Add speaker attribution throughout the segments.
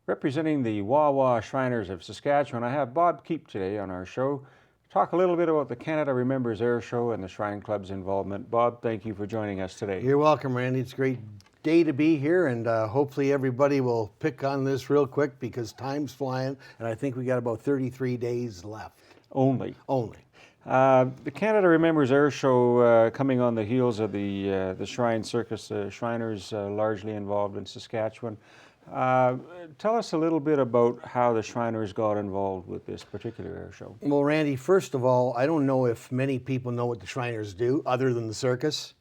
Speaker 1: Representing the Wawa Shriners of Saskatchewan, I have Bob Keep today on our show to talk a little bit about the Canada Remembers Air Show and the Shrine Club's involvement. Bob, thank you for joining us today.
Speaker 2: You're welcome, Randy. It's a great day to be here, and hopefully everybody will pick on this real quick because time's flying, and I think we got about 33 days left.
Speaker 1: Only.
Speaker 2: The
Speaker 1: Canada Remembers Air Show coming on the heels of the Shrine Circus, Shriners largely involved in Saskatchewan. Tell us a little bit about how the Shriners got involved with this particular air show.
Speaker 2: Well, Randy, first of all, I don't know if many people know what the Shriners do other than the circus.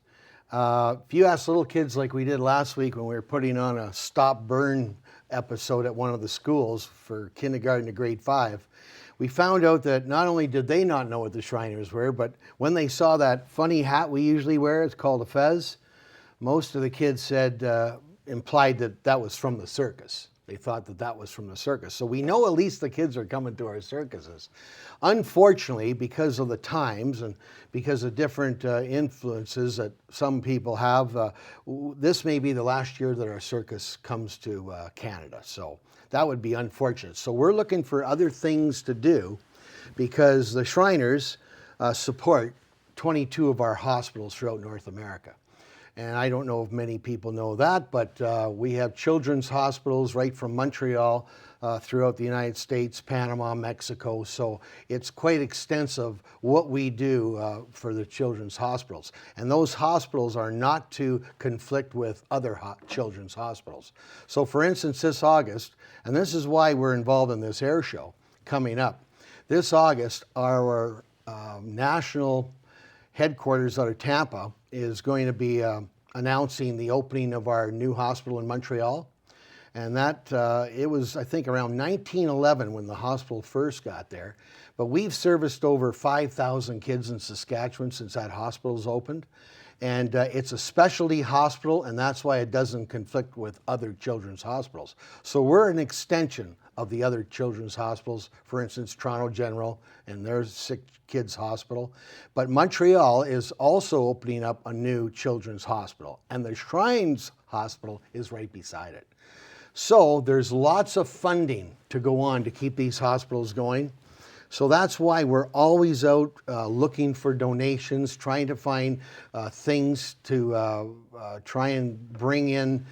Speaker 2: If you ask little kids like we did last week when we were putting on a stop burn episode at one of the schools for kindergarten to grade 5, we found out that not only did they not know what the Shriners were, but when they saw that funny hat we usually wear, it's called a fez, most of the kids said, implied that that was from the circus. They thought that that was from the circus. So we know at least the kids are coming to our circuses. Unfortunately, because of the times and because of different influences that some people have, this may be the last year that our circus comes to Canada. So that would be unfortunate. So we're looking for other things to do because the Shriners support 22 of our hospitals throughout North America. And I don't know if many people know that, but we have children's hospitals right from Montreal throughout the United States, Panama, Mexico. So it's quite extensive what we do for the children's hospitals. And those hospitals are not to conflict with other children's hospitals. So for instance, this August, and this is why we're involved in this air show coming up, this August, our national headquarters out of Tampa is going to be announcing the opening of our new hospital in Montreal. And that, it was, I think, around 1911 when the hospital first got there. But we've serviced over 5,000 kids in Saskatchewan since that hospital's opened. And it's a specialty hospital, and that's why it doesn't conflict with other children's hospitals. So we're an extension of the other children's hospitals, for instance, Toronto General and their sick kids hospital. But Montreal is also opening up a new children's hospital, and the Shrines Hospital is right beside it. So there's lots of funding to go on to keep these hospitals going. So that's why we're always out looking for donations, trying to find things to try and bring in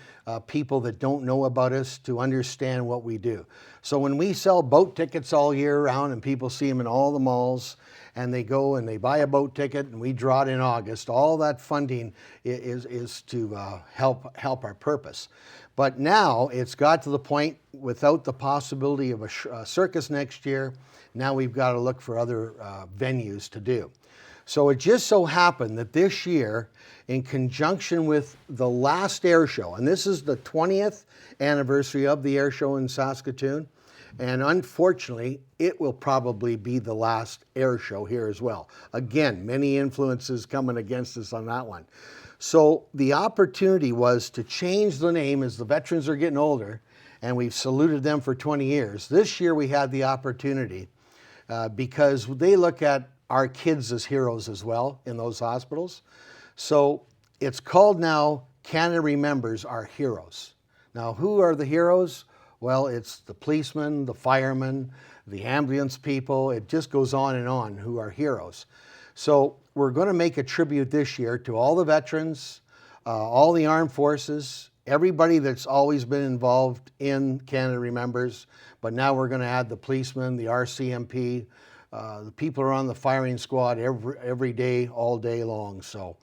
Speaker 2: people that don't know about us to understand what we do. So when we sell boat tickets all year round and people see them in all the malls and they go and they buy a boat ticket and we draw it in August, all that funding is to help our purpose. But now it's got to the point without the possibility of a circus next year, now we've got to look for other venues to do. So it just so happened that this year, in conjunction with the last air show, and this is the 20th anniversary of the air show in Saskatoon, and unfortunately, it will probably be the last air show here as well. Again, many influences coming against us on that one. So the opportunity was to change the name as the veterans are getting older, and we've saluted them for 20 years. This year we had the opportunity because they look at our kids as heroes as well in those hospitals. So it's called now Canada Remembers Our Heroes. Now, who are the heroes? Well, it's the policemen, the firemen, the ambulance people. It just goes on who are heroes. So we're going to make a tribute this year to all the veterans, all the armed forces, everybody that's always been involved in Canada Remembers, but now we're going to add the policemen, the RCMP, the people are on the firing squad every day, all day long. So,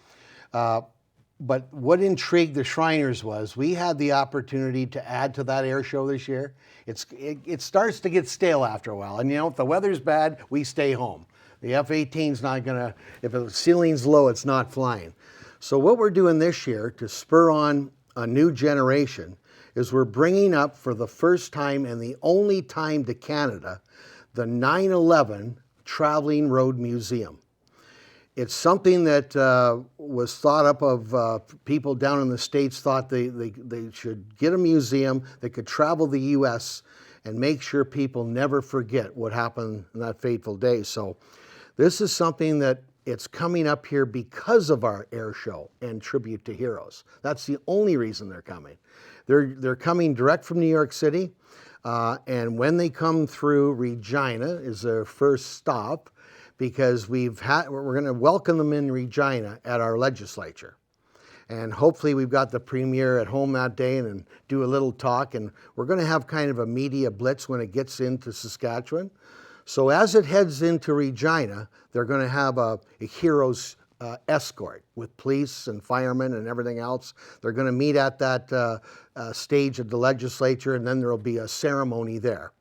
Speaker 2: but what intrigued the Shriners was we had the opportunity to add to that air show this year. It starts to get stale after a while, and you know, if the weather's bad, we stay home. The F-18's not gonna, if the ceiling's low, it's not flying. So what we're doing this year to spur on a new generation is we're bringing up for the first time and the only time to Canada, the 9/11 Traveling Road Museum. It's something that was thought up of people down in the States thought they should get a museum that could travel the U.S. and make sure people never forget what happened on that fateful day. So this is something that it's coming up here because of our air show and tribute to heroes. That's the only reason they're coming. They're coming direct from New York City, and when they come through, Regina is their first stop, because we're going to welcome them in Regina at our legislature. And hopefully we've got the premier at home that day and do a little talk. And we're going to have kind of a media blitz when it gets into Saskatchewan. So as it heads into Regina, they're going to have a hero's escort with police and firemen and everything else. They're going to meet at that stage of the legislature, and then there will be a ceremony there.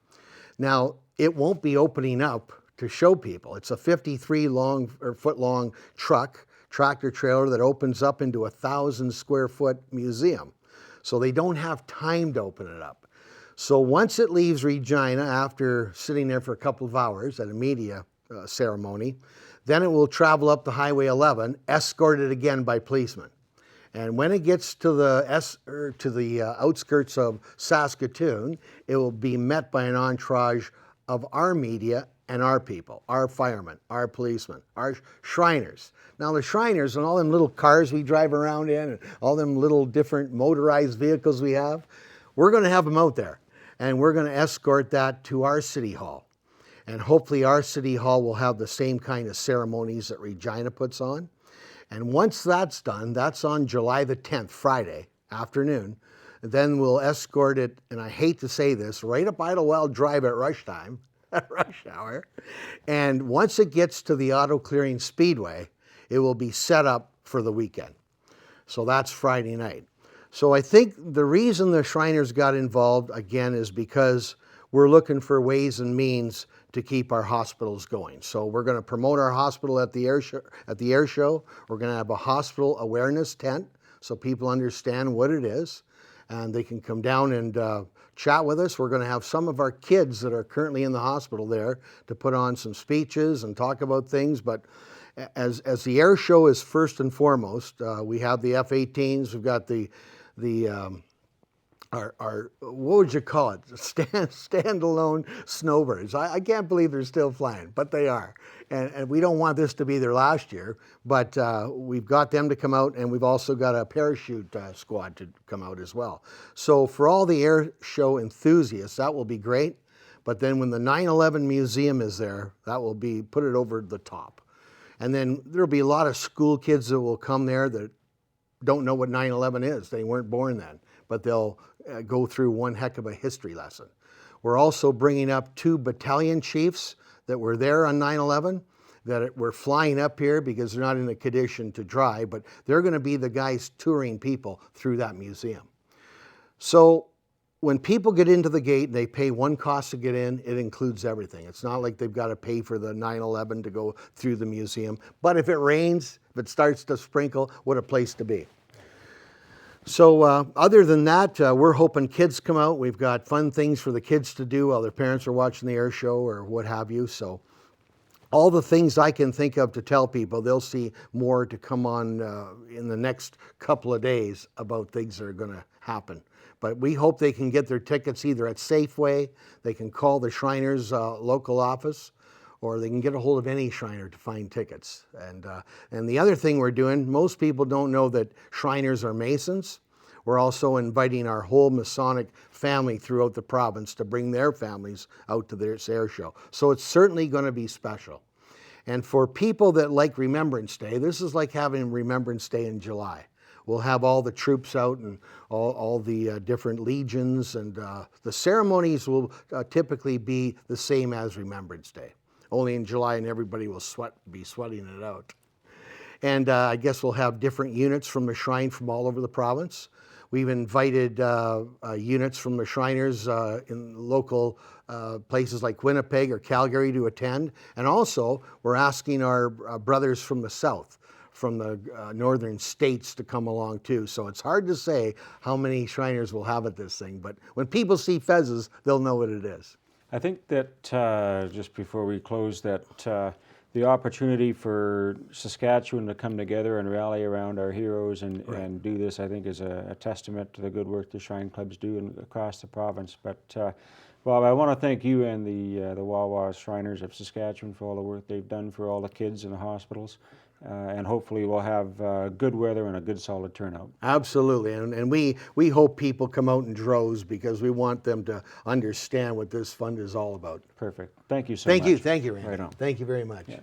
Speaker 2: Now, it won't be opening up to show people. It's a 53-foot long tractor trailer that opens up into a 1,000-square-foot museum. So they don't have time to open it up. So once it leaves Regina, after sitting there for a couple of hours at a media ceremony, then it will travel up the Highway 11, escorted again by policemen. And when it gets to the outskirts of Saskatoon, it will be met by an entourage of our media and our people, our firemen, our policemen, our Shriners. Now the Shriners and all them little cars we drive around in and all them little different motorized vehicles we have, we're going to have them out there. And we're going to escort that to our City Hall. And hopefully our City Hall will have the same kind of ceremonies that Regina puts on. And once that's done, that's on July the 10th, Friday afternoon, then we'll escort it, and I hate to say this, right up Idlewild Drive at rush time, at rush hour. And once it gets to the Auto Clearing Speedway, it will be set up for the weekend. So that's Friday night. So I think the reason the Shriners got involved, again, is because we're looking for ways and means to keep our hospitals going. So we're going to promote our hospital at the air show. We're going to have a hospital awareness tent so people understand what it is, and they can come down and chat with us. We're going to have some of our kids that are currently in the hospital there to put on some speeches and talk about things. But as the air show is first and foremost, we have the F-18s. We've got our what would you call it? Standalone snowbirds. I can't believe they're still flying, but they are. And we don't want this to be their last year, but we've got them to come out, and we've also got a parachute squad to come out as well. So for all the air show enthusiasts, that will be great. But then when the 9/11 museum is there, that will be, put it over the top. And then there'll be a lot of school kids that will come there that don't know what 9/11 is. They weren't born then, but they'll go through one heck of a history lesson. We're also bringing up 2 battalion chiefs that were there on 9/11 that were flying up here because they're not in a condition to drive, but they're going to be the guys touring people through that museum. So when people get into the gate, they pay one cost to get in. It includes everything. It's not like they've got to pay for the 9/11 to go through the museum. But if it rains, if it starts to sprinkle, what a place to be. So other than that, we're hoping kids come out. We've got fun things for the kids to do while their parents are watching the air show or what have you. So all the things I can think of to tell people, they'll see more to come on in the next couple of days about things that are going to happen. But we hope they can get their tickets either at Safeway, they can call the Shriners local office, or they can get a hold of any Shriner to find tickets. And the other thing we're doing, most people don't know that Shriners are Masons. We're also inviting our whole Masonic family throughout the province to bring their families out to this air show. So it's certainly going to be special. And for people that like Remembrance Day, this is like having Remembrance Day in July. We'll have all the troops out and all the different legions, and the ceremonies will typically be the same as Remembrance Day. Only in July, and everybody will be sweating it out. And I guess we'll have different units from the Shrine from all over the province. We've invited units from the Shriners in local places like Winnipeg or Calgary to attend. And also, we're asking our brothers from the south, from the northern states, to come along too. So it's hard to say how many Shriners we'll have at this thing, but when people see fezzes, they'll know what it is.
Speaker 1: I think that just before we close, that the opportunity for Saskatchewan to come together and rally around our heroes and do this, I think, is a testament to the good work the Shrine Clubs do across the province. But Bob, I want to thank you and the Wawa Shriners of Saskatchewan for all the work they've done for all the kids in the hospitals. and hopefully we'll have good weather and a good solid turnout.
Speaker 2: Absolutely, and we hope people come out in droves because we want them to understand what this fund is all about.
Speaker 1: Perfect. Thank you so
Speaker 2: Thank
Speaker 1: much.
Speaker 2: you, Randy.
Speaker 1: Right on.
Speaker 2: Thank you very much.
Speaker 1: Yeah.